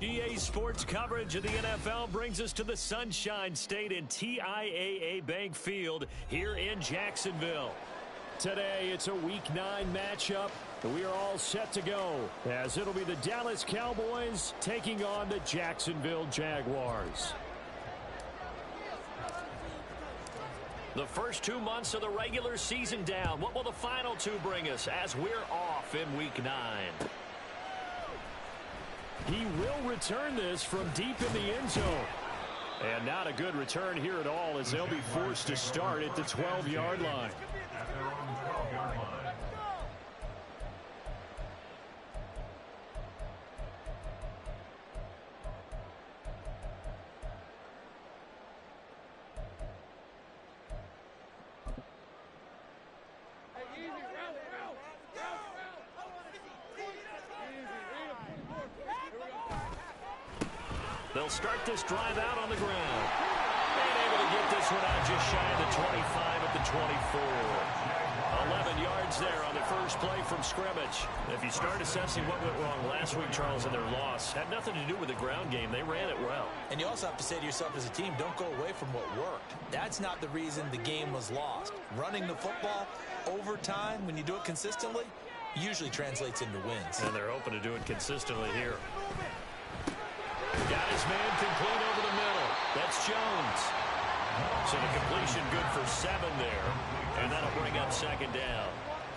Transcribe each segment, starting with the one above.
EA Sports coverage of the NFL brings us to the Sunshine State in TIAA Bank Field here in Jacksonville. Today, it's a Week 9 matchup. We are all set to go, as it'll be the Dallas Cowboys taking on the Jacksonville Jaguars. The first 2 months of the regular season down. What will the final 2 bring us as we're off in Week 9? He will return this from deep in the end zone. And not a good return here at all, as they'll be forced to start at the 12-yard line. They'll start this drive out on the ground. And able to get this one out just shy of the 25 at the 24. 11 yards there on the first play from scrimmage. If you start assessing what went wrong last week, Charles, in their loss, had nothing to do with the ground game. They ran it well. And you also have to say to yourself as a team, don't go away from what worked. That's not the reason the game was lost. Running the football over time, when you do it consistently, usually translates into wins. And they're hoping to do it consistently here. Got his man complete over the middle. That's Jones. So the completion good for 7 there. And that'll bring up second down.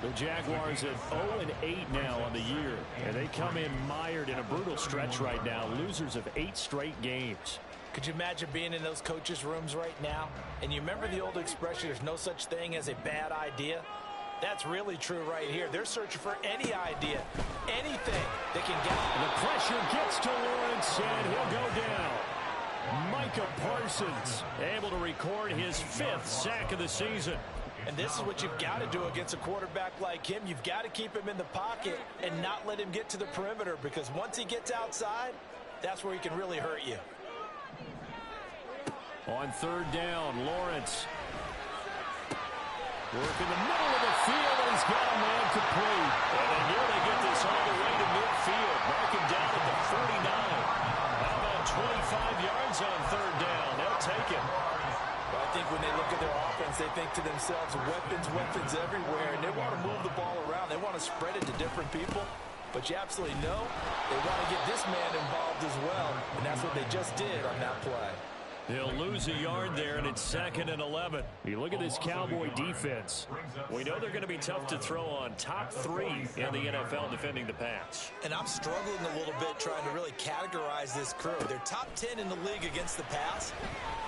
The Jaguars at 0-8 now on the year. And they come in mired in a brutal stretch right now. Losers of 8 straight games. Could you imagine being in those coaches' rooms right now? And you remember the old expression, there's no such thing as a bad idea? That's really true right here. They're searching for any idea, anything they can get. The pressure gets to Lawrence, and he'll go down. Micah Parsons able to record his 5th sack of the season. And this is what you've got to do against a quarterback like him. You've got to keep him in the pocket and not let him get to the perimeter, because once he gets outside, that's where he can really hurt you. On 3rd down, Lawrence. Work in the middle of the field, and he's got a man complete. And here they get this all the way to midfield. Mark him down at the 49. How about 25 yards on 3rd down? They'll take it. Well, I think when they look at their offense, they think to themselves, weapons everywhere, and they want to move the ball around. They want to spread it to different people. But you absolutely know they want to get this man involved as well, and that's what they just did on that play. They'll lose a yard there, and it's 2nd and 11. You look at this Cowboy defense. We know they're going to be tough to throw on. Top 3 in the NFL defending the pass. And I'm struggling a little bit trying to really categorize this crew. They're top 10 in the league against the pass,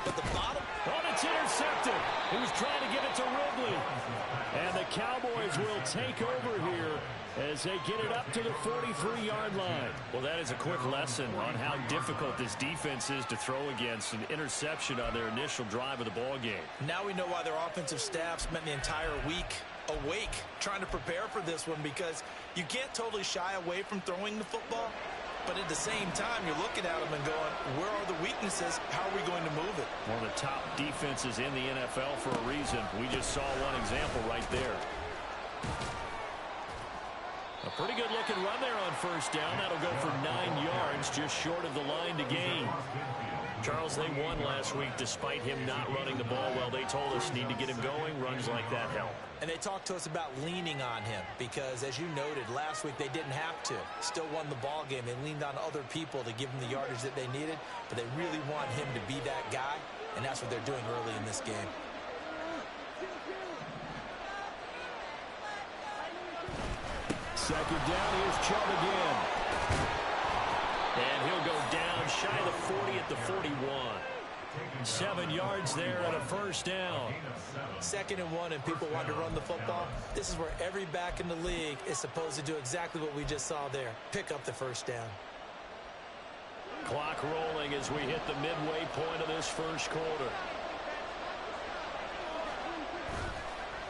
but the bottom... Oh, it's intercepted. He was trying to get it to Ridley. And the Cowboys will take over here as they get it up to the 43-yard line. Well, that is a quick lesson on how difficult this defense is to throw against. An interception on their initial drive of the ball game. Now we know why their offensive staff spent the entire week awake trying to prepare for this one, because you can't totally shy away from throwing the football, but at the same time you're looking at them and going, where are the weaknesses? How are we going to move it? One of the top defenses in the NFL for a reason. We just saw one example right there. A pretty good looking run there on 1st down. That'll go for 9 yards, just short of the line to gain. Charles, they won last week despite him not running the ball well. They told us need to get him going. Runs like that help. And they talked to us about leaning on him because, as you noted, last week they didn't have to. Still won the ball game. They leaned on other people to give them the yardage that they needed, but they really want him to be that guy, and that's what they're doing early in this game. Second down, here's Chubb again. And he'll go down shy of the 40 at the 41. 7 yards there and a 1st down. 2nd and 1, and people want to run the football. This is where every back in the league is supposed to do exactly what we just saw there. Pick up the 1st down. Clock rolling as we hit the midway point of this 1st quarter.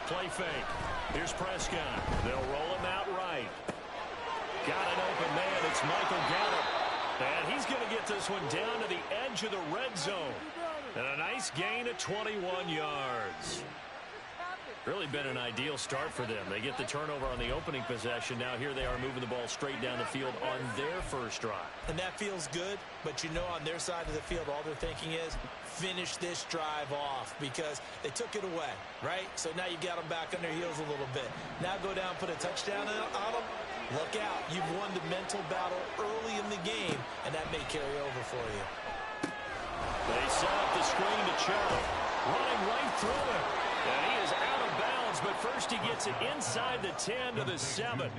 Play fake. Here's Prescott. They'll roll him out right. Got an open man. It's Michael Gallup. And he's going to get this one down to the edge of the red zone. And a nice gain of 21 yards. Really been an ideal start for them. They get the turnover on the opening possession. Now here they are moving the ball straight down the field on their first drive. And that feels good, but you know on their side of the field, all they're thinking is finish this drive off because they took it away, right? So now you got them back on their heels a little bit. Now go down, put a touchdown on them. Look out. You've won the mental battle early in the game, and that may carry over for you. They set up the screen to Chubb. Running right through it. And he is out of bounds, but first he gets it inside the 10 to the 7.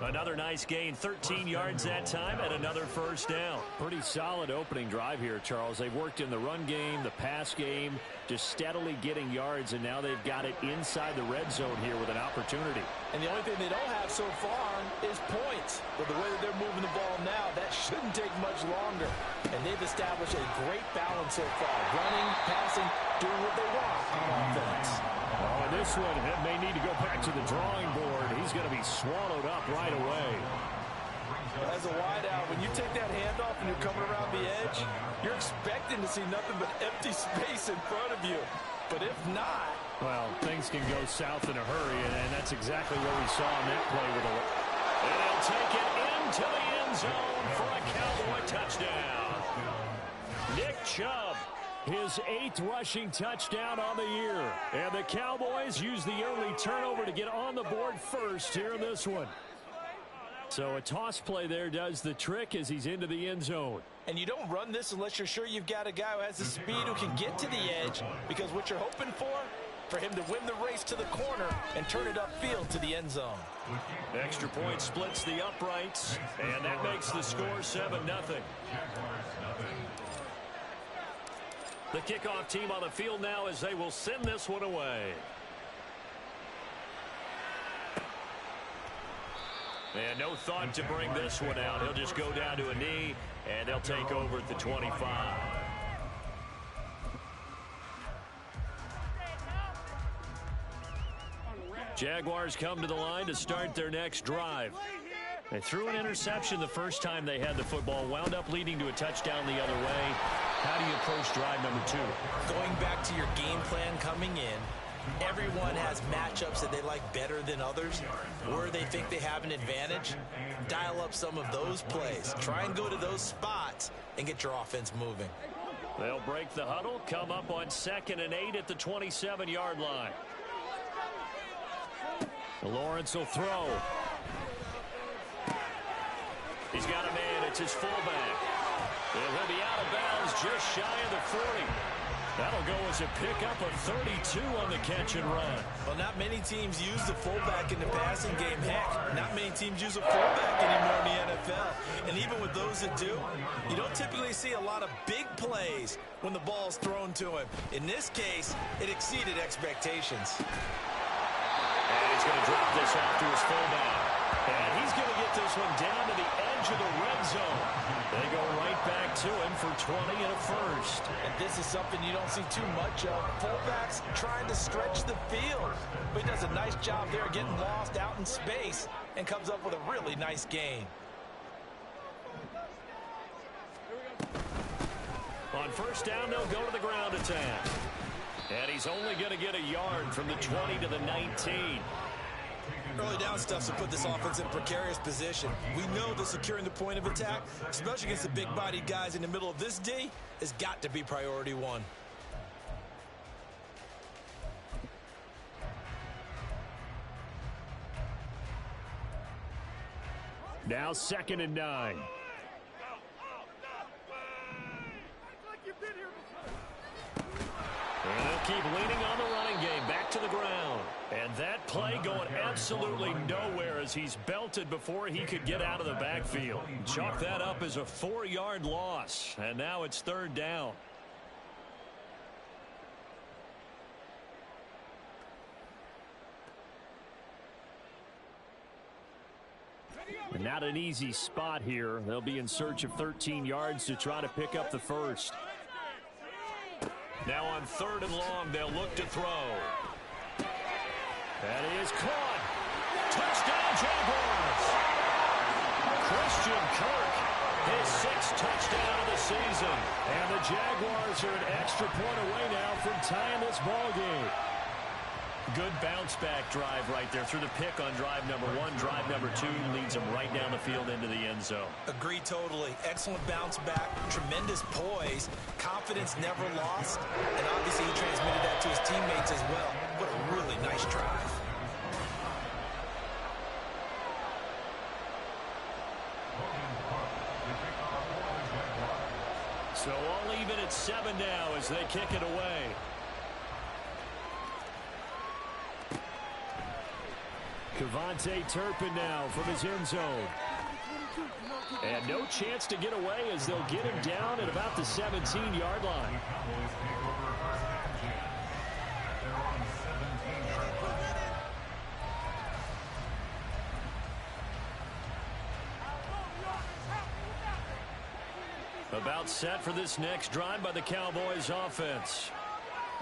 Another nice gain, 13 yards that time, and another first down. Pretty solid opening drive here, Charles. They've worked in the run game, the pass game, just steadily getting yards, and now they've got it inside the red zone here with an opportunity. And the only thing they don't have so far is points. But the way that they're moving the ball now, that shouldn't take much longer. And they've established a great balance so far. Running, passing, doing what they want on offense. Oh, and this one may need to go back to the drawing board. He's going to be swallowed up right away. As a wideout, when you take that handoff and you're coming around the edge, you're expecting to see nothing but empty space in front of you. But if not... Well, things can go south in a hurry, and that's exactly what we saw in that play with a... And he'll take it into the end zone for a Cowboy touchdown. Nick Chubb, his 8th rushing touchdown on the year. And the Cowboys use the early turnover to get on the board first here in this one. So a toss play there does the trick as he's into the end zone. And you don't run this unless you're sure you've got a guy who has the speed who can get to the edge, because what you're hoping for him to win the race to the corner and turn it upfield to the end zone. Extra point splits the uprights, and that makes the score 7-0. The kickoff team on the field now as they will send this one away. And no thought to bring this one out. He'll just go down to a knee, and they'll take over at the 25. Jaguars come to the line to start their next drive. They threw an interception the first time they had the football, wound up leading to a touchdown the other way. How do you approach drive number 2? Going back to your game plan coming in, everyone has matchups that they like better than others, where they think they have an advantage. Dial up some of those plays. Try and go to those spots and get your offense moving. They'll break the huddle, come up on 2nd and 8 at the 27-yard line. Lawrence will throw. He's got a man. It's his fullback. And he'll be out of bounds just shy of the 40. That'll go as a pickup of 32 on the catch and run. Well, not many teams use the fullback in the passing game. Heck, not many teams use a fullback anymore in the NFL. And even with those that do, you don't typically see a lot of big plays when the ball's thrown to him. In this case, it exceeded expectations. And he's going to drop this off to his fullback. And he's going to get this one down to the edge of the red zone. They go right back to him for 20 and a first. And this is something you don't see too much of. Fullbacks trying to stretch the field. But he does a nice job there getting lost out in space and comes up with a really nice gain. On first down, they'll go to the ground attack. And he's only going to get a yard from the 20 to the 19. Early down stuff to put this offense in precarious position. We know that securing the point of attack, especially against the big-bodied guys in the middle of this D, has got to be priority one. Now 2nd and 9. And they'll keep leaning on the running game, back to the ground. And that play going absolutely nowhere as he's belted before he could get out of the backfield. Chalk that up as a 4-yard loss. And now it's 3rd down. And not an easy spot here. They'll be in search of 13 yards to try to pick up the first. Now on 3rd and long, they'll look to throw. That is caught. Touchdown, Jaguars. Christian Kirk, his 6th touchdown of the season. And the Jaguars are an extra point away now from tying this ball game. Good bounce-back drive right there through the pick on drive number 1. Drive number 2 leads him right down the field into the end zone. Agree totally. Excellent bounce back, tremendous poise, confidence never lost, and obviously he transmitted that to his teammates as well. What a really nice drive. So all even at 7 now as they kick it away. Cavante Turpin now from his end zone. And no chance to get away as they'll get him down at about the 17-yard line. About set for this next drive by the Cowboys offense.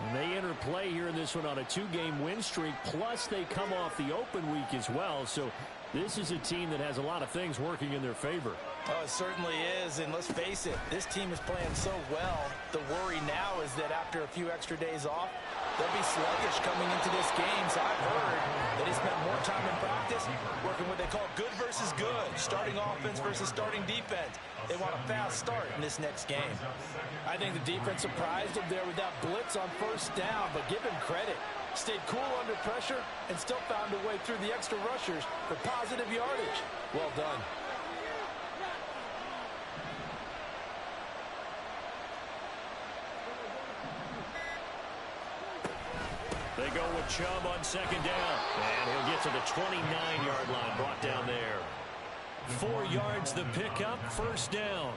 And they enter play here in this one on a 2-game win streak, plus they come off the open week as well. So this is a team that has a lot of things working in their favor. Oh, it certainly is, and let's face it, this team is playing so well. The worry now is that after a few extra days off, they'll be sluggish coming into this game. So I've heard that they spent more time in practice working what they call good versus good, starting offense versus starting defense. They want a fast start in this next game. I think the defense surprised them there with that blitz on first down, but give him credit. Stayed cool under pressure and still found a way through the extra rushers for positive yardage. Well done. They go with Chubb on second down. And he'll get to the 29-yard line, brought down there. 4 yards the pickup, first down.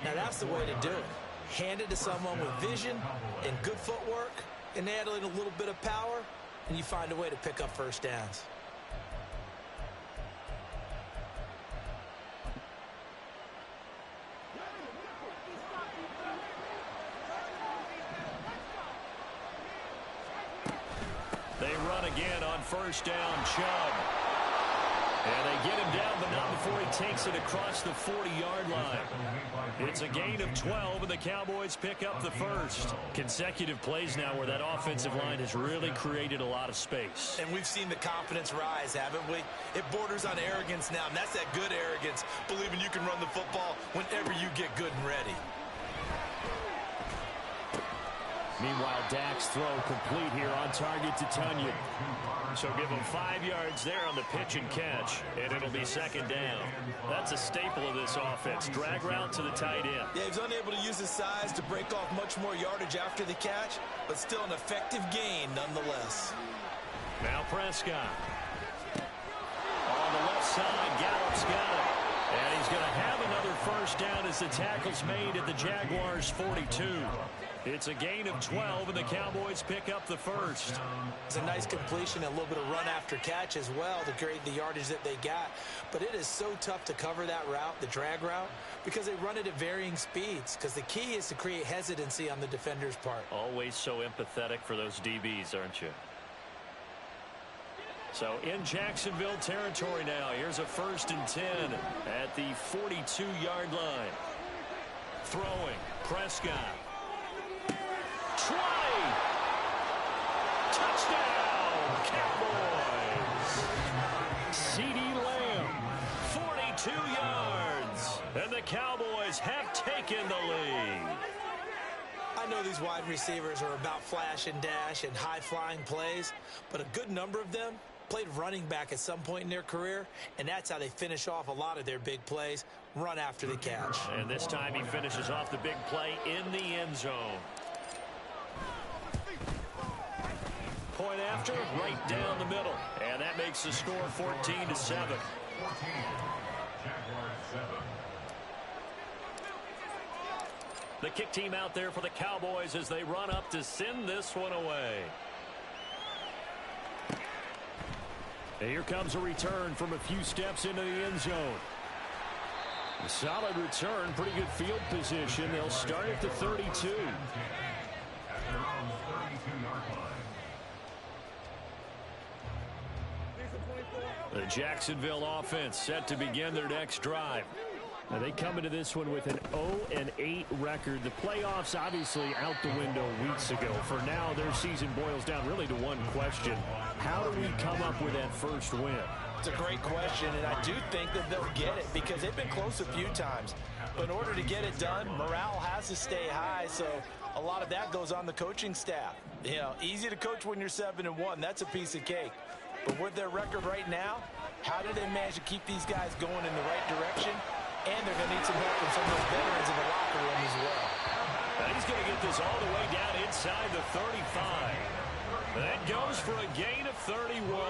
Now that's the way to do it. Hand it to someone with vision and good footwork, and add in a little bit of power, and you find a way to pick up first downs. They run again on first down, Chubb. And they get him down, but not before he takes it across the 40-yard line. It's a gain of 12, and the Cowboys pick up the first. Consecutive plays now where that offensive line has really created a lot of space. And we've seen the confidence rise, haven't we? It borders on arrogance now, and that's that good arrogance, believing you can run the football whenever you get good and ready. Meanwhile, Dak's throw complete here on target to Tunyon. So give him 5 yards there on the pitch and catch, and it'll be second down. That's a staple of this offense. Drag route to the tight end. Yeah, he's unable to use his size to break off much more yardage after the catch, but still an effective gain nonetheless. Now Prescott. On the left side, Gallup's got it. And he's going to have another first down as the tackle's made at the Jaguars' 42. It's a gain of 12, and the Cowboys pick up the first. It's a nice completion, a little bit of run after catch as well to create the yardage that they got. But it is so tough to cover that route, the drag route, because they run it at varying speeds. Because the key is to create hesitancy on the defender's part. Always so empathetic for those DBs, aren't you? So in Jacksonville territory now. Here's a 1st and 10 at the 42-yard line. Throwing, Prescott. 20. Touchdown, Cowboys. C.D. Lamb, 42 yards. And the Cowboys have taken the lead. I know these wide receivers are about flash and dash and high-flying plays, but a good number of them played running back at some point in their career, and that's how they finish off a lot of their big plays, run after the catch. And this time he finishes off the big play in the end zone. Point after, right down the middle. And that makes the score 14-7. The kick team out there for the Cowboys as they run up to send this one away. And here comes a return from a few steps into the end zone. A solid return, pretty good field position. They'll start at the 32. The Jacksonville offense set to begin their next drive. Now they come into this one with an 0-8 record. The playoffs obviously out the window weeks ago. For now, their season boils down really to one question. How do we come up with that first win? It's a great question, and I do think that they'll get it because they've been close a few times. But in order to get it done, morale has to stay high, so a lot of that goes on the coaching staff. You know, easy to coach when you're 7-1. That's a piece of cake. But with their record right now, how do they manage to keep these guys going in the right direction? And they're going to need some help from some of those veterans in the locker room as well. And he's going to get this all the way down inside the 35. That goes for a gain of 31.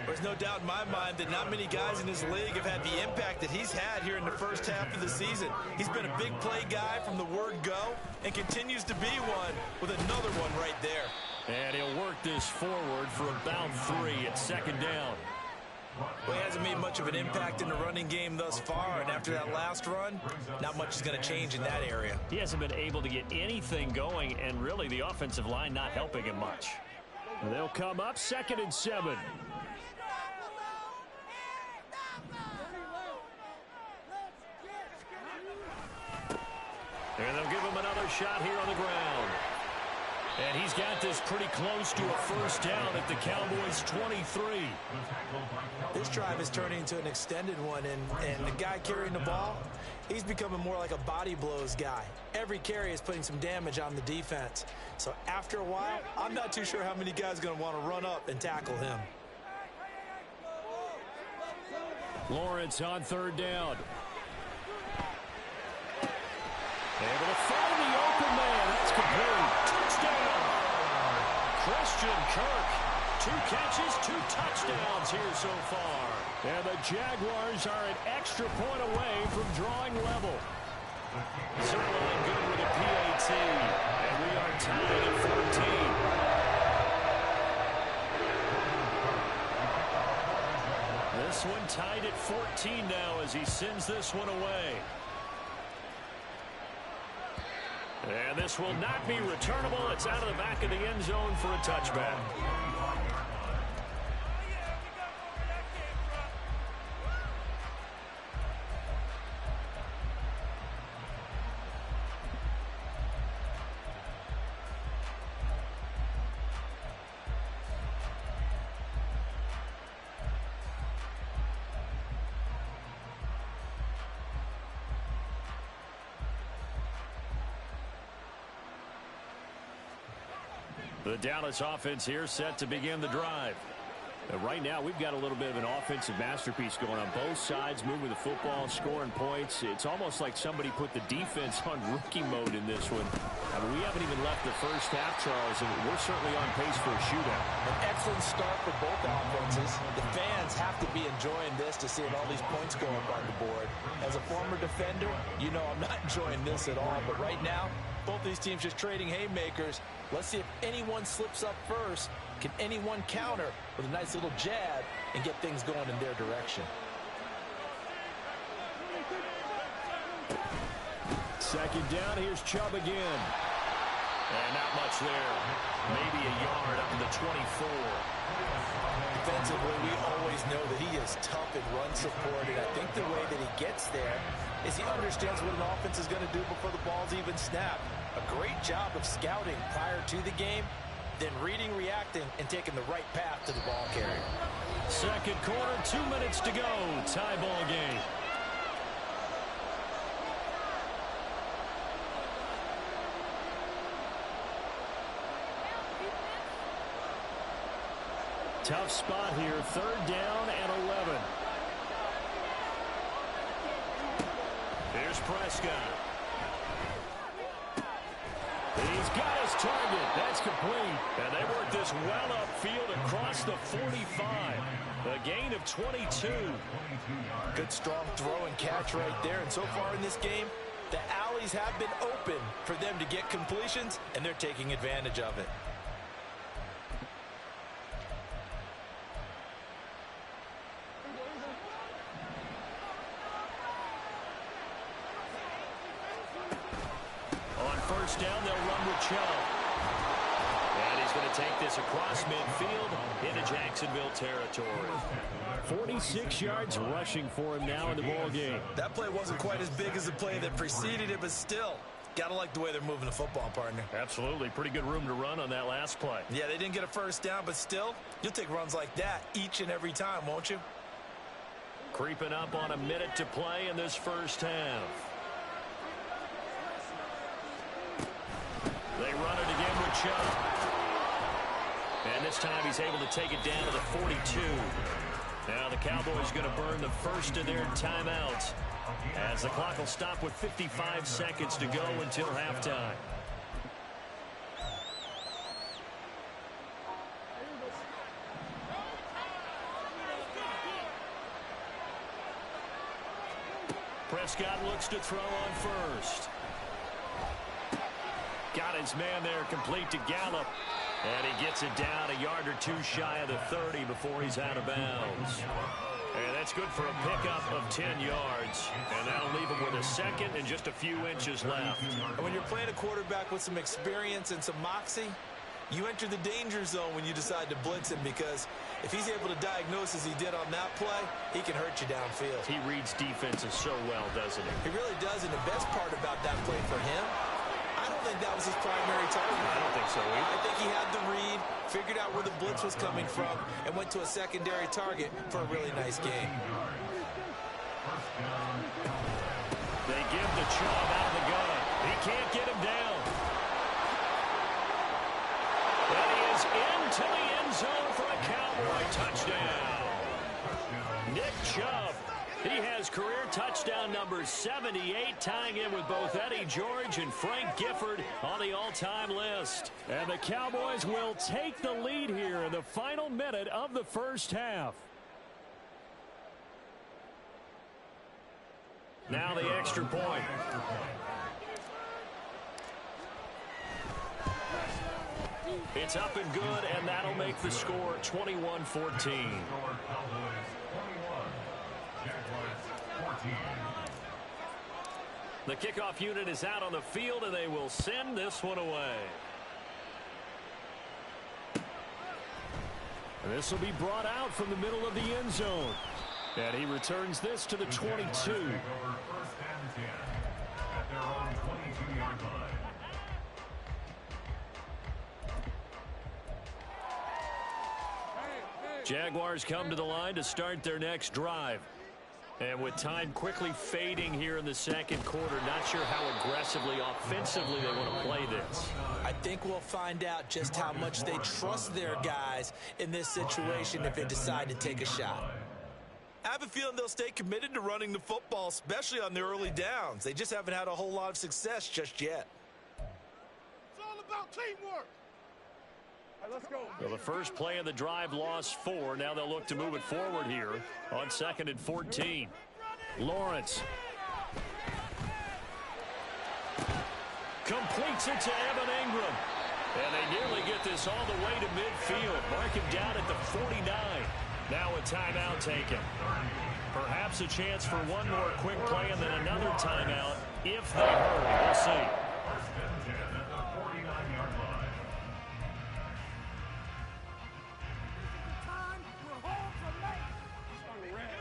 There's no doubt in my mind that not many guys in this league have had the impact that he's had here in the first half of the season. He's been a big play guy from the word go and continues to be one with another one right there. And he'll work this forward for about 3 at second down. Well, he hasn't made much of an impact in the running game thus far, and after that last run, not much is going to change in that area. He hasn't been able to get anything going, and really the offensive line not helping him much. They'll come up 2nd and 7. And they'll give him another shot here on the ground. And he's got this pretty close to a first down at the Cowboys' 23. This drive is turning into an extended one, and the guy carrying the ball, he's becoming more like a body blows guy. Every carry is putting some damage on the defense. So after a while, I'm not too sure how many guys are going to want to run up and tackle him. Lawrence on 3rd down. Able to find the open man. That's complete. Touchdown. Christian Kirk. 2 catches, 2 touchdowns here so far. And the Jaguars are an extra point away from drawing level. Zerline good with a PAT. And we are tied at 14. This one tied at 14 now as he sends this one away. And this will not be returnable. It's out of the back of the end zone for a touchback. The Dallas offense here set to begin the drive. Right now, we've got a little bit of an offensive masterpiece going on both sides, moving the football, scoring points. It's almost like somebody put the defense on rookie mode in this one. I mean, we haven't even left the first half, Charles, and we're certainly on pace for a shootout. An excellent start for both offenses. The fans have to be enjoying this to see all these points go up on the board. As a former defender, you know I'm not enjoying this at all, but right now, both these teams just trading haymakers. Let's see if anyone slips up first. Can anyone counter with a nice little jab and get things going in their direction? Second down, here's Chubb again. And not much there. Maybe a yard up to the 24. Defensively, we always know that he is tough in run support, and I think the way that he gets there is he understands what an offense is going to do before the ball's even snapped. A great job of scouting prior to the game, then reading, reacting, and taking the right path to the ball carrier. Second quarter, 2 minutes to go. Tie ball game. Tough spot here. 3rd down and 11. Here's Prescott. He's got his target. That's complete. And they work this well upfield across the 45. A gain of 22. Good strong throw and catch right there. And so far in this game, the alleys have been open for them to get completions, and they're taking advantage of it. Down, they'll run with Chubb. And he's going to take this across midfield into Jacksonville territory. 46 yards rushing for him now in the ball game. That play wasn't quite as big as the play that preceded it, but still, gotta like the way they're moving the football, partner. Absolutely. Pretty good room to run on that last play. Yeah, they didn't get a first down, but still, you'll take runs like that each and every time, won't you? Creeping up on a minute to play in this first half. They run it again with Chubb. And this time he's able to take it down to the 42. Now the Cowboys going to burn the first of their timeouts, as the clock will stop with 55 seconds to go until halftime. Prescott looks to throw on first. Got his man there, complete to Gallup. And he gets it down a yard or two shy of the 30 before he's out of bounds. And that's good for a pickup of 10 yards. And that'll leave him with a second and just a few inches left. And when you're playing a quarterback with some experience and some moxie, you enter the danger zone when you decide to blitz him, because if he's able to diagnose as he did on that play, he can hurt you downfield. He reads defenses so well, doesn't he? He really does, and the best part about that play for him, I don't think that was his primary target. I don't think so either. I think he had the read, figured out where the blitz was coming from, and went to a secondary target for a really nice game. They give the Chubb out of the gun. He can't get him down. And he is into the end zone for a Cowboy touchdown. Nick Chubb. He has career touchdown number 78, tying in with both Eddie George and Frank Gifford on the all-time list. And the Cowboys will take the lead here in the final minute of the first half. Now the extra point. It's up and good, and that'll make the score 21-14. The kickoff unit is out on the field, and they will send this one away. And this will be brought out from the middle of the end zone. And he returns this to the 22. Jaguars come to the line to start their next drive. And with time quickly fading here in the second quarter, not sure how aggressively, offensively they want to play this. I think we'll find out just how much they trust their guys in this situation if they decide to take a shot. I have a feeling they'll stay committed to running the football, especially on the early downs. They just haven't had a whole lot of success just yet. It's all about teamwork. Let's go. Well, the first play of the drive lost 4. Now they'll look to move it forward here on 2nd and 14. Lawrence completes it to Evan Ingram. And they nearly get this all the way to midfield. Mark him down at the 49. Now a timeout taken. Perhaps a chance for one more quick play and then another timeout if they hurry. We'll see.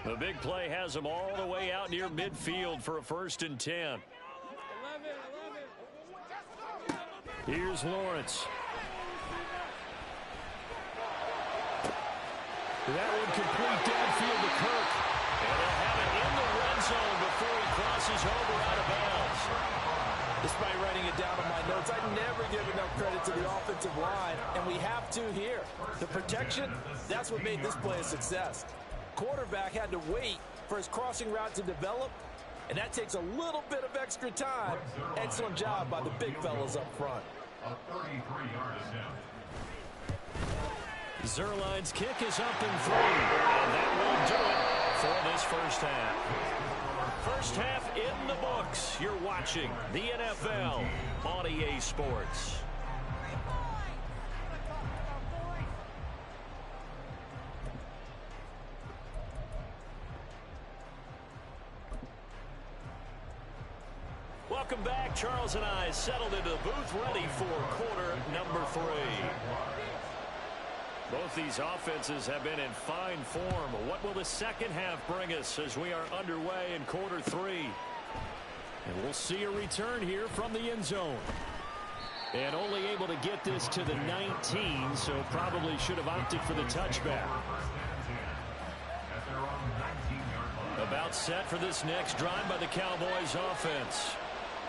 The big play has them all the way out near midfield for a 1st and 10. Here's Lawrence. That one complete downfield to Kirk. And they'll have it in the red zone before he crosses over out of bounds. Despite writing it down on my notes, I never give enough credit to the offensive line, and we have to here. The protection, that's what made this play a success. Quarterback had to wait for his crossing route to develop, and that takes a little bit of extra time. Excellent job by the big fellas up front. Zerline's kick is up and through, and that will do it for this first half. First half in the books. You're watching the NFL on EA Sports. Welcome back. Charles and I settled into the booth, ready for quarter number 3. Both these offenses have been in fine form. What will the second half bring us as we are underway in quarter 3? And we'll see a return here from the end zone. And only able to get this to the 19, so probably should have opted for the touchback. About set for this next drive by the Cowboys offense.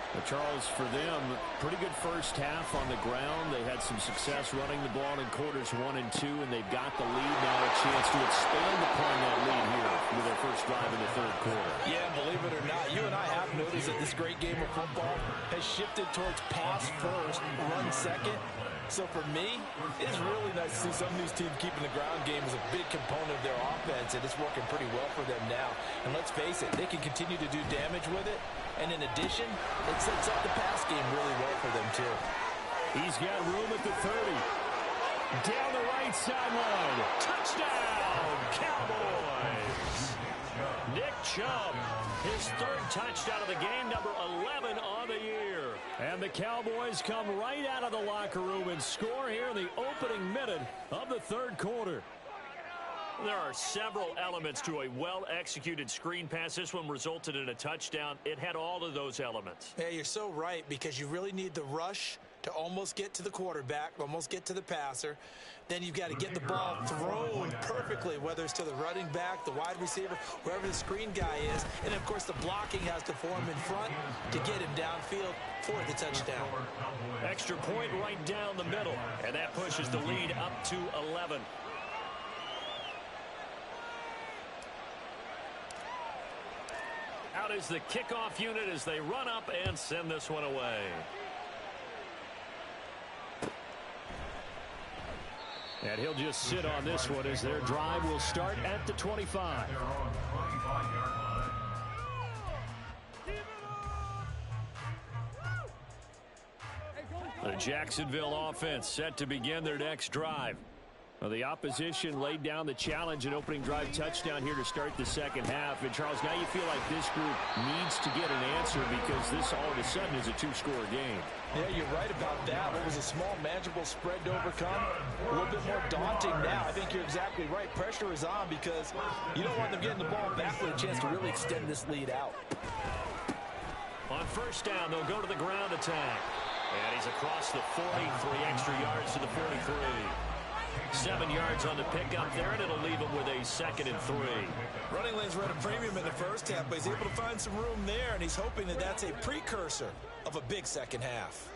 Well, Charles, for them, pretty good first half on the ground. They had some success running the ball in quarters 1 and 2, and they've got the lead now, a chance to expand upon that lead here with their first drive in the third quarter. Yeah, believe it or not, you and I have noticed that this great game of football has shifted towards pass first, run second. So for me, it's really nice to see some of these teams keeping the ground game as a big component of their offense, and it's working pretty well for them now. And let's face it, they can continue to do damage with it. And in addition, it sets up the pass game really well for them, too. He's got room at the 30. Down the right sideline. Touchdown, Cowboys. Nick Chubb, his third touchdown of the game, number 11 on the year. And the Cowboys come right out of the locker room and score here in the opening minute of the third quarter. There are several elements to a well-executed screen pass. This one resulted in a touchdown. It had all of those elements. Yeah, you're so right, because you really need the rush to almost get to the quarterback, almost get to the passer. Then you've got to get the ball thrown perfectly, whether it's to the running back, the wide receiver, wherever the screen guy is. And, of course, the blocking has to form in front to get him downfield for the touchdown. Extra point right down the middle, and that pushes the lead up to 11. Out is the kickoff unit as they run up and send this one away. And he'll just sit on this one as their drive will start at the 25. The Jacksonville offense set to begin their next drive. Well, the opposition laid down the challenge and opening drive touchdown here to start the second half. And, Charles, now you feel like this group needs to get an answer because this all of a sudden is a two-score game. Yeah, you're right about that. What was a small, manageable spread to overcome, a little bit more daunting now. I think you're exactly right. Pressure is on because you don't want them getting the ball back with a chance to really extend this lead out. On first down, they'll go to the ground attack. And he's across the 40, 3 extra yards to the 43. 7 yards on the pickup there, and it'll leave him with a 2nd and 3. Running lanes were at a premium in the first half, but he's able to find some room there, and he's hoping that that's a precursor of a big second half.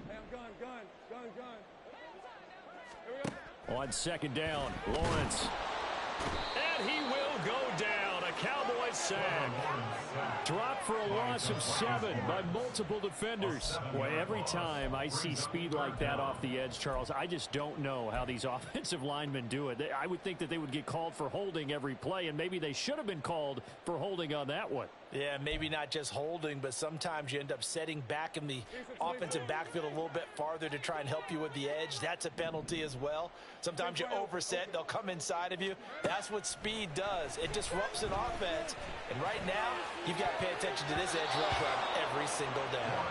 Hey, I'm gun. Here we go. On second down, Lawrence. And he will go down. A Cowboys sack. Dropped for a loss of 7 by multiple defenders. Boy, every time I see speed like that off the edge, Charles, I just don't know how these offensive linemen do it. I would think that they would get called for holding every play, and maybe they should have been called for holding on that one. Yeah, maybe not just holding, but sometimes you end up setting back in the offensive backfield a little bit farther to try and help you with the edge. That's a penalty as well. Sometimes you overset, they'll come inside of you. That's what speed does. It disrupts an offense. And right now, you've got to pay attention to this edge rush on every single down.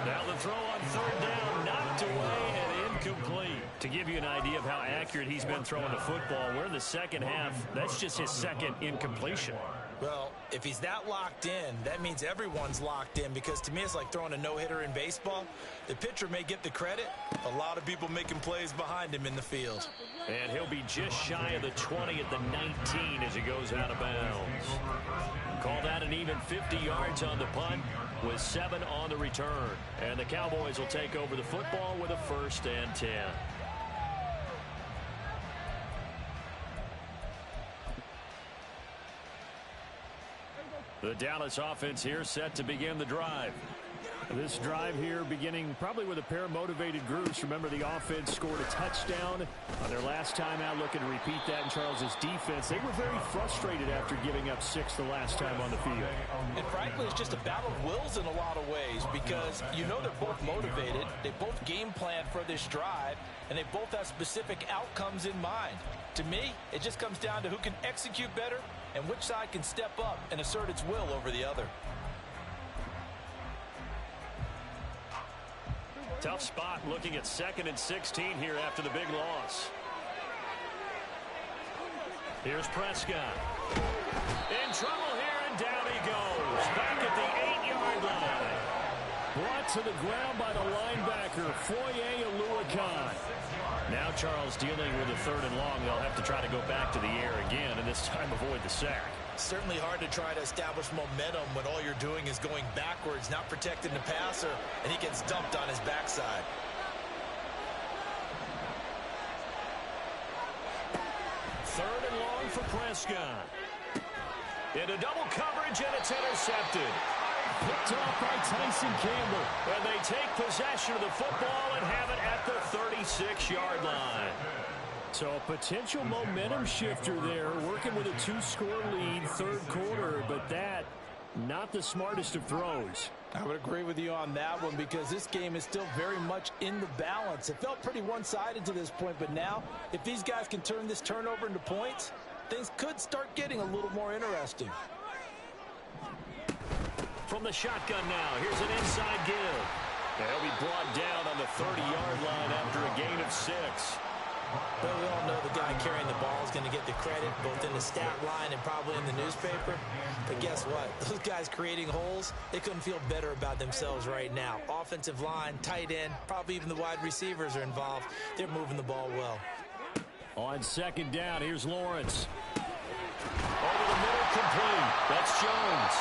Now the throw on third down, knocked away and incomplete. To give you an idea of how accurate he's been throwing the football, we're in the second half. That's just his second incompletion. Well, if he's that locked in, that means everyone's locked in, because to me it's like throwing a no-hitter in baseball. The pitcher may get the credit, a lot of people making plays behind him in the field. And he'll be just shy of the 20 at the 19 as he goes out of bounds. Call that an even 50 yards on the punt with 7 on the return. And the Cowboys will take over the football with a 1st and 10. The Dallas offense here set to begin the drive. This drive here beginning probably with a pair of motivated groups. Remember, the offense scored a touchdown on their last time out, looking to repeat that in Charles's defense. They were very frustrated after giving up 6 the last time on the field. And frankly, it's just a battle of wills in a lot of ways, because you know they're both motivated. They both game plan for this drive, and they both have specific outcomes in mind. To me, it just comes down to who can execute better and which side can step up and assert its will over the other. Tough spot looking at 2nd and 16 here after the big loss. Here's Prescott. In trouble here, and down he goes. Back at the 8-yard line. Brought to the ground by the linebacker, Foye Oluokun. Now Charles dealing with a 3rd and long. They'll have to try to go back to the air again, and this time avoid the sack. Certainly hard to try to establish momentum when all you're doing is going backwards, not protecting the passer, and he gets dumped on his backside. Third and long for Prescott. Into double coverage, and it's intercepted. Picked off by Tyson Campbell. And they take possession of the football and have it at the 36-yard line. So a potential momentum shifter there, working with a 2-score lead, 3rd quarter, but that, not the smartest of throws. I would agree with you on that one because this game is still very much in the balance. It felt pretty one-sided to this point, but now, if these guys can turn this turnover into points, things could start getting a little more interesting. From the shotgun now, here's an inside give. They'll be brought down on the 30-yard line after a gain of 6. But we all know the guy carrying the ball is going to get the credit both in the stat line and probably in the newspaper. But guess what? Those guys creating holes, they couldn't feel better about themselves right now. Offensive line, tight end, probably even the wide receivers are involved. They're moving the ball well. On 2nd down, here's Lawrence. Over the middle, complete. That's Jones.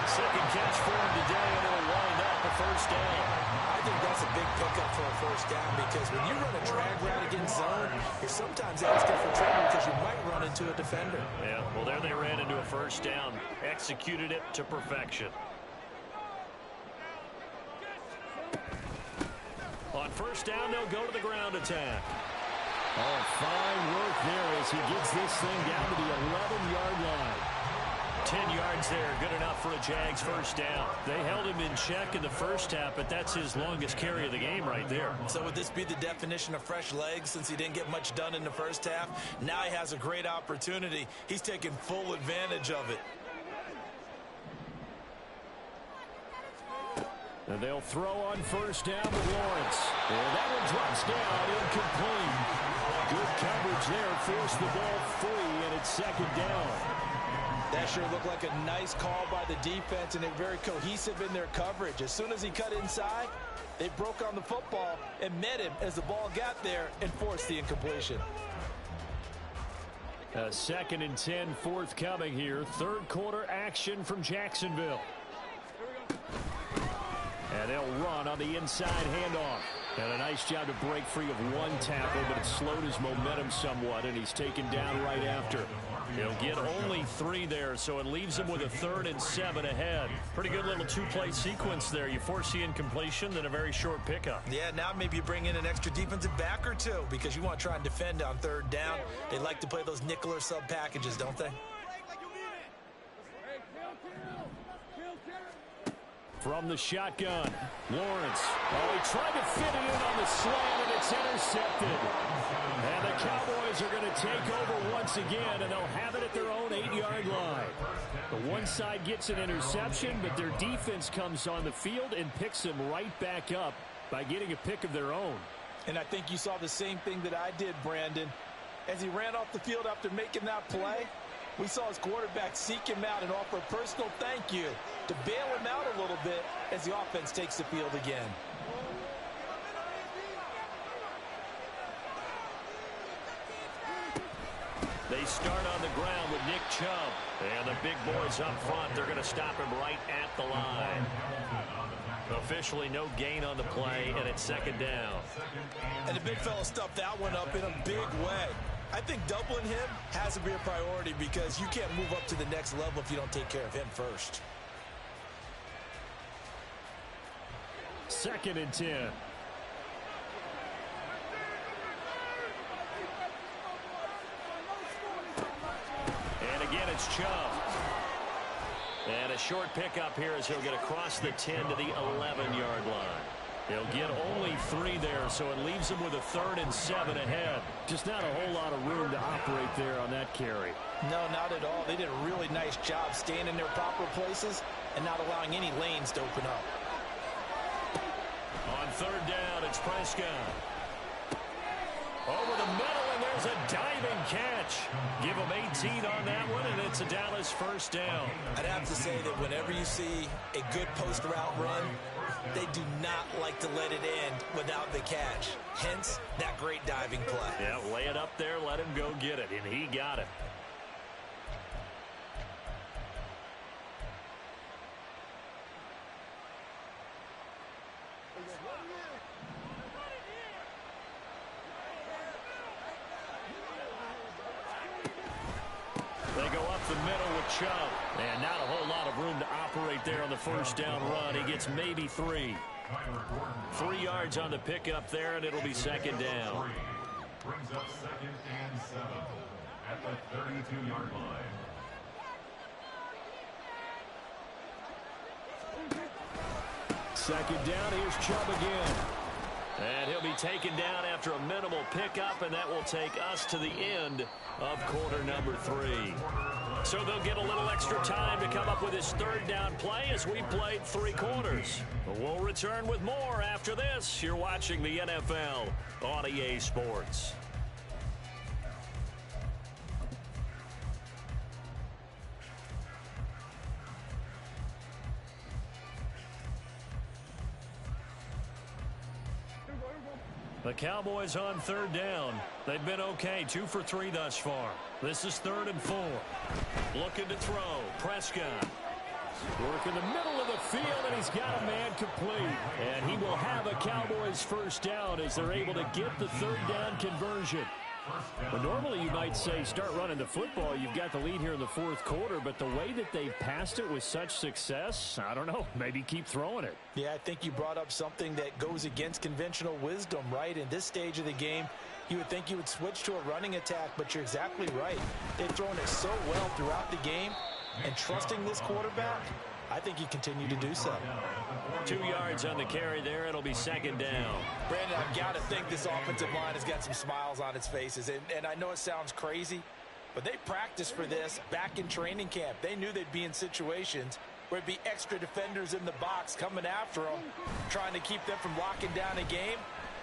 2nd catch for him today, and it'll wind up a 1st down. I think that's a big pickup for a 1st down because when you run a drag route against zone, you're sometimes asking for trouble because you might run into a defender. Yeah, well, there they ran into a 1st down. Executed it to perfection. On 1st down, they'll go to the ground attack. Oh, fine work there as he gets this thing down to the 11-yard line. 10 yards there, good enough for a Jags 1st down. They held him in check in the 1st half, but that's his longest carry of the game right there. So would this be the definition of fresh legs since he didn't get much done in the 1st half? Now he has a great opportunity. He's taking full advantage of it. And they'll throw on 1st down with Lawrence. And that one drops down, incomplete. Good coverage there, forced the ball free, and it's 2nd down. That sure looked like a nice call by the defense, and they're very cohesive in their coverage. As soon as he cut inside, they broke on the football and met him as the ball got there and forced the incompletion. 2nd and 10 forthcoming here. 3rd quarter action from Jacksonville. And they'll run on the inside handoff. And a nice job to break free of one tackle, but it slowed his momentum somewhat, and he's taken down right after. He'll get only 3 there, so it leaves him with a 3rd and 7 ahead. Pretty good little 2-play sequence there. You force the incompletion, then a very short pickup. Yeah, now maybe you bring in an extra defensive back or two because you want to try and defend on 3rd down. They like to play those nickel or sub packages, don't they? From the shotgun, Lawrence. Oh, he tried to fit it in on the slant, and it's intercepted. And the Cowboys are going to take over once again, and they'll have it at their own 8-yard line. The one side gets an interception, but their defense comes on the field and picks them right back up by getting a pick of their own. And I think you saw the same thing that I did, Brandon. As he ran off the field after making that play, we saw his quarterback seek him out and offer a personal thank you to bail him out a little bit as the offense takes the field again. They start on the ground with Nick Chubb. And the big boys up front, they're going to stop him right at the line. Officially no gain on the play, and it's 2nd down. And the big fella stuffed that one up in a big way. I think doubling him has to be a priority because you can't move up to the next level if you don't take care of him first. 2nd and 10. And again, it's Chubb. And a short pickup here as he'll get across the 10 to the 11-yard line. He'll get only 3 there, so it leaves him with a 3rd and 7 ahead. Just not a whole lot of room to operate there on that carry. No, not at all. They did a really nice job staying in their proper places and not allowing any lanes to open up. On third down. It's Prescott. Over the middle, and there's a diving catch. Give him 18 on that one, and it's a Dallas first down. I'd have to say that whenever you see a good post route run, they do not like to let it end without the catch. Hence, that great diving play. Yeah, lay it up there, let him go get it, and he got it. They go up the middle with Chubb. And not a whole lot of room to operate there on the first down run. He gets maybe 3. 3 yards on the pickup there, and it'll be second down. Brings up 2nd and 7 at the 32-yard line. Second down, here's Chubb again. And he'll be taken down after a minimal pickup, and that will take us to the end of quarter number 3. So they'll get a little extra time to come up with his third down play as we played 3 quarters. We'll return with more after this. You're watching the NFL on EA Sports. The Cowboys on third down. They've been okay, 2 for 3 thus far. This is 3rd and 4. Looking to throw. Prescott. Work in the middle of the field, and he's got a man complete. And he will have a Cowboys first down as they're able to get the third down conversion. But normally you might say start running the football. You've got the lead here in the 4th quarter, but the way that they've passed it with such success, I don't know, maybe keep throwing it. Yeah, I think you brought up something that goes against conventional wisdom, right? In this stage of the game, you would think you would switch to a running attack, but you're exactly right. They've thrown it so well throughout the game, and trusting this quarterback, I think you continue to do so. 2 yards on the carry there. It'll be second down. Brandon, I've got to think this offensive line has got some smiles on its faces. And I know it sounds crazy, but they practiced for this back in training camp. They knew they'd be in situations where it'd be extra defenders in the box coming after them, trying to keep them from locking down a game.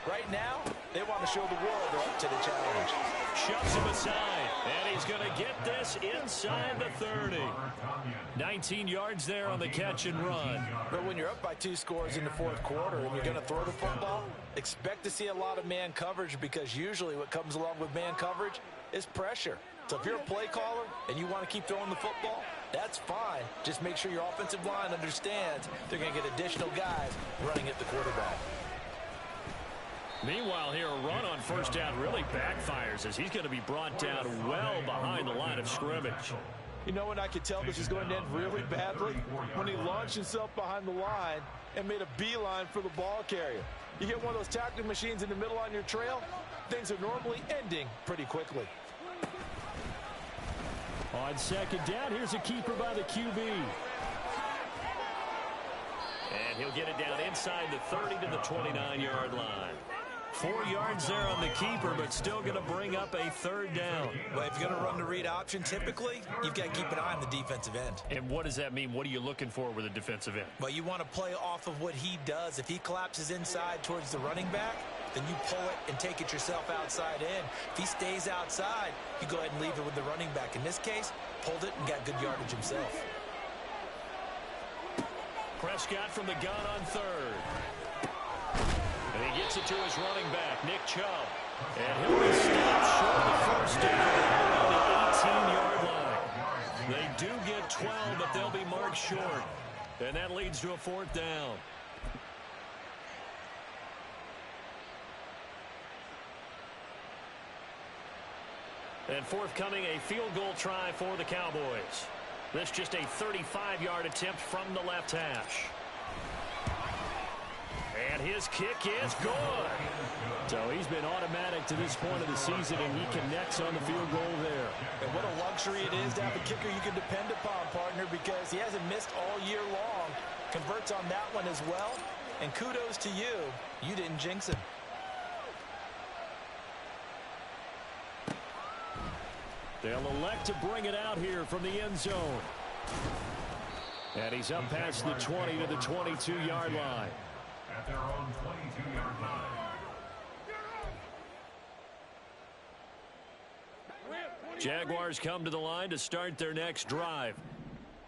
Right now, they want to show the world they're up to the challenge. Shoves him aside, and he's going to get this inside the 30. 19 yards there on the catch and run. But when you're up by 2 scores in the 4th quarter and you're going to throw the football, expect to see a lot of man coverage, because usually what comes along with man coverage is pressure. So if you're a play caller and you want to keep throwing the football, that's fine. Just make sure your offensive line understands they're going to get additional guys running at the quarterback. Meanwhile, here, a run on first down really backfires as he's going to be brought down well behind the line of scrimmage. You know when I could tell this is going to end really badly? When he launched himself behind the line and made a beeline for the ball carrier. You get one of those tackling machines in the middle on your trail, things are normally ending pretty quickly. On second down, here's a keeper by the QB. And he'll get it down inside the 30 to the 29-yard line. 4 yards there on the keeper, but still going to bring up a third down. Well, if you're going to run the read option, typically, you've got to keep an eye on the defensive end. And what does that mean? What are you looking for with a defensive end? Well, you want to play off of what he does. If he collapses inside towards the running back, then you pull it and take it yourself outside in. If he stays outside, you go ahead and leave it with the running back. In this case, pulled it and got good yardage himself. Prescott from the gun on third. And he gets it to his running back, Nick Chubb. And he'll be stopped short of the first down on the 18-yard line. They do get 12, but they'll be marked short. And that leads to a 4th down. And forthcoming, a field goal try for the Cowboys. This just a 35-yard attempt from the left hash. And his kick is good. So he's been automatic to this point of the season, and he connects on the field goal there. And what a luxury it is to have a kicker you can depend upon, partner, because he hasn't missed all year long. Converts on that one as well. And kudos to you. You didn't jinx him. They'll elect to bring it out here from the end zone. And he's up past the 20 to the 22-yard line. at their own 22-yard line. Jaguars come to the line to start their next drive.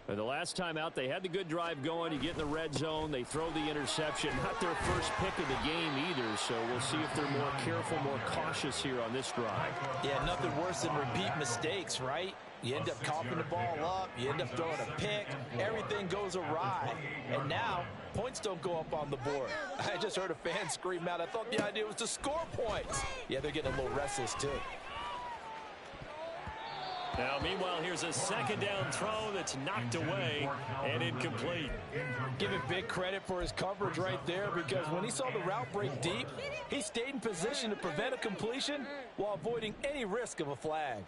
And the last time out, they had the good drive going. You get in the red zone. They throw the interception. Not their first pick of the game either, so we'll see if they're more careful, more cautious here on this drive. Yeah, nothing worse than repeat mistakes, right? You end up coughing the ball up. You end up throwing a pick. Everything goes awry. And now, points don't go up on the board. I just heard a fan scream out. I thought the idea was to score points. Yeah, they're getting a little restless, too. Now, meanwhile, here's a second down throw that's knocked away and incomplete. Give him big credit for his coverage right there, because when he saw the route break deep, he stayed in position to prevent a completion while avoiding any risk of a flag.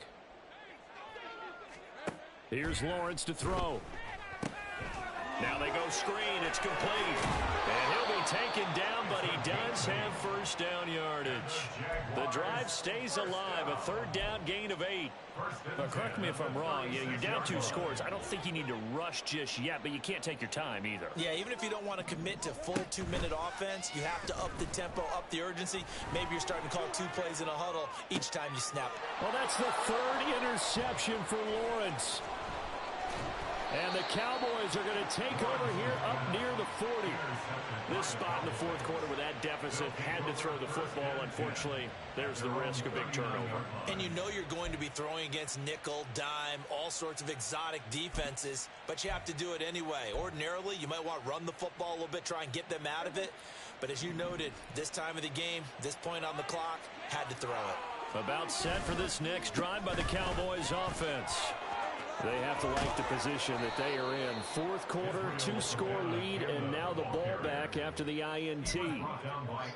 Here's Lawrence to throw. Now they go screen. It's complete. And he'll be taken down, but he does have first down yardage. The drive stays alive. A third down gain of 8. But correct me if I'm wrong. You know, you're down 2 scores. I don't think you need to rush just yet, but you can't take your time either. Yeah, even if you don't want to commit to full 2-minute offense, you have to up the tempo, up the urgency. Maybe you're starting to call 2 plays in a huddle each time you snap. Well, that's the 3rd interception for Lawrence. And the Cowboys are going to take over here up near the 40. This spot in the 4th quarter with that deficit, had to throw the football. Unfortunately, there's the risk of big turnover. And you know you're going to be throwing against nickel, dime, all sorts of exotic defenses, but you have to do it anyway. Ordinarily, you might want to run the football a little bit, try and get them out of it. But as you noted, this time of the game, this point on the clock, had to throw it. About set for this next drive by the Cowboys offense. They have to like the position that they are in. 4th quarter, 2-score lead, and now the ball back after the INT.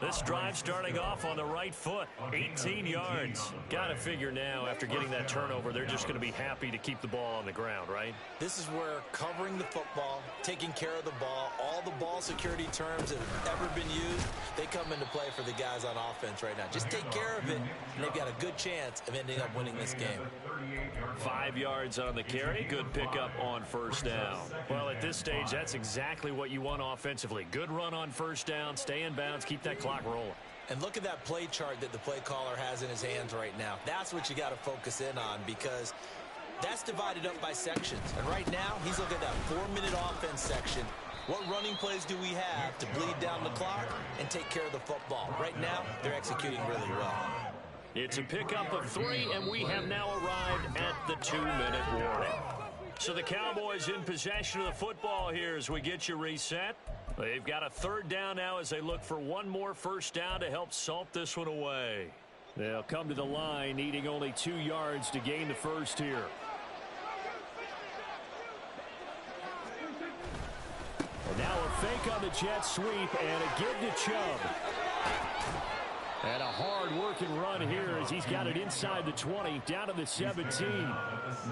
This drive starting off on the right foot, 18 yards. Got to figure now, after getting that turnover, they're just going to be happy to keep the ball on the ground, right? This is where covering the football, taking care of the ball, all the ball security terms that have ever been used, they come into play for the guys on offense right now. Just take care of it, and they've got a good chance of ending up winning this game. 5 yards on the carry. Good pickup on first down. Well, at this stage, that's exactly what you want offensively. Good run on first down, stay in bounds, keep that clock rolling. And look at that play chart that the play caller has in his hands right now. That's what you got to focus in on, because that's divided up by sections. And right now, he's looking at that 4-minute offense section. What running plays do we have to bleed down the clock and take care of the football? Right now, they're executing really well. It's a pickup of 3, and we have now arrived at the 2-minute warning. So the Cowboys in possession of the football here as we get you reset. They've got a 3rd down now as they look for one more first down to help salt this one away. They'll come to the line needing only 2 yards to gain the first here. And now a fake on the jet sweep and a give to Chubb. And a hard-working run here as he's got it inside the 20, down to the 17.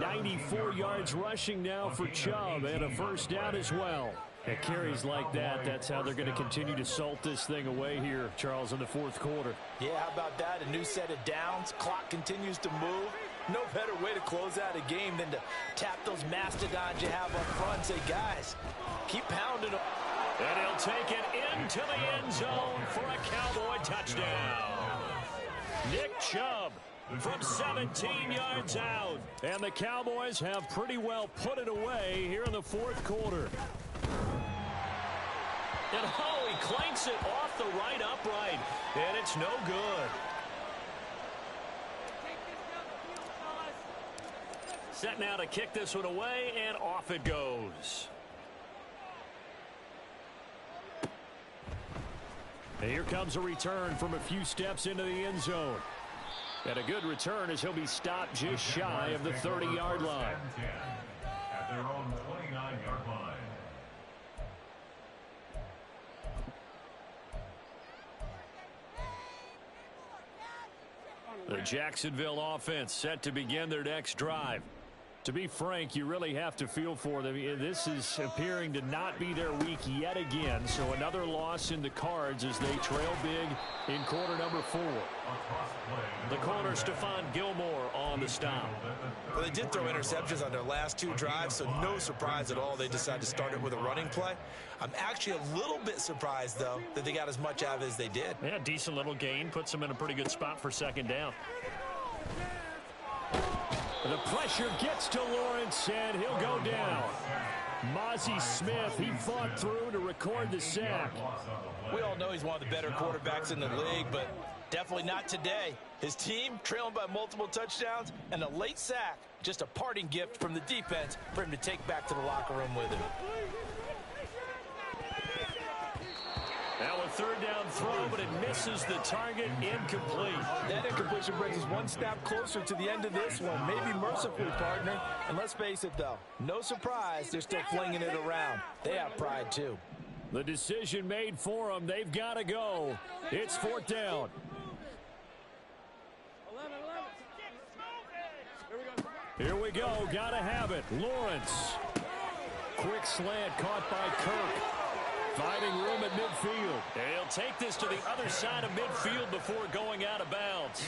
94 yards rushing now for Chubb, and a first down as well. At carries like that, that's how they're going to continue to salt this thing away here, Charles, in the 4th quarter. Yeah, how about that? A new set of downs. Clock continues to move. No better way to close out a game than to tap those mastodons you have up front and say, guys, keep pounding them. And he'll take it into the end zone for a Cowboy touchdown. Nick Chubb from 17 yards out. And the Cowboys have pretty well put it away here in the 4th quarter. And oh, he clanks it off the right upright. And it's no good. Set now to kick this one away, and off it goes. And here comes a return from a few steps into the end zone. And a good return as he'll be stopped just shy of the 30-yard line. At their own 29-yard line. The Jacksonville offense set to begin their next drive. To be frank, you really have to feel for them. This is appearing to not be their week yet again. So another loss in the cards as they trail big in quarter number 4. The corner, Stephon Gilmore on the stop. Well, they did throw interceptions on their last 2 drives, so no surprise at all they decided to start it with a running play. I'm actually a little bit surprised, though, that they got as much out of it as they did. Yeah, decent little gain. Puts them in a pretty good spot for second down. The pressure gets to Lawrence, and he'll go down. Mozzie Smith, he fought through to record the sack. We all know he's one of the better quarterbacks in the league, but definitely not today. His team trailing by multiple touchdowns and a late sack. Just a parting gift from the defense for him to take back to the locker room with him. Now a third down throw, but it misses the target, incomplete. That incompletion brings us one step closer to the end of this one. Maybe mercifully, partner. And let's face it, though, no surprise, they're still flinging it around. They have pride, too. The decision made for them. They've got to go. It's 4th down. 11. Here we go. Got to have it. Lawrence. Quick slant caught by Kirk. Finding room at midfield. He'll take this to the other side of midfield before going out of bounds.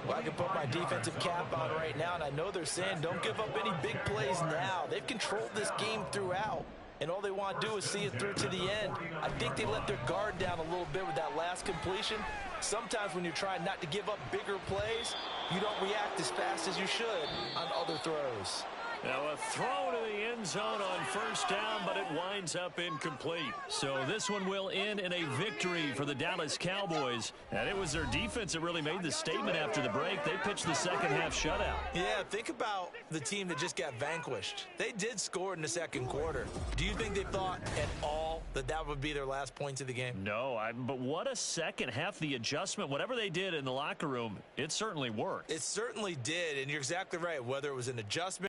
Well, I can put my defensive cap on right now, and I know they're saying don't give up any big plays now. They've controlled this game throughout, and all they want to do is see it through to the end. I think they let their guard down a little bit with that last completion. Sometimes when you're trying not to give up bigger plays, you don't react as fast as you should on other throws. Now a throw to the end zone on first down, but it winds up incomplete. So this one will end in a victory for the Dallas Cowboys. And it was their defense that really made the statement after the break. They pitched the second half shutout. Yeah, think about the team that just got vanquished. They did score in the second quarter. Do you think they thought at all that that would be their last points of the game? No, but what a second half. The adjustment, whatever they did in the locker room, it certainly worked. It certainly did, and you're exactly right. Whether it was an adjustment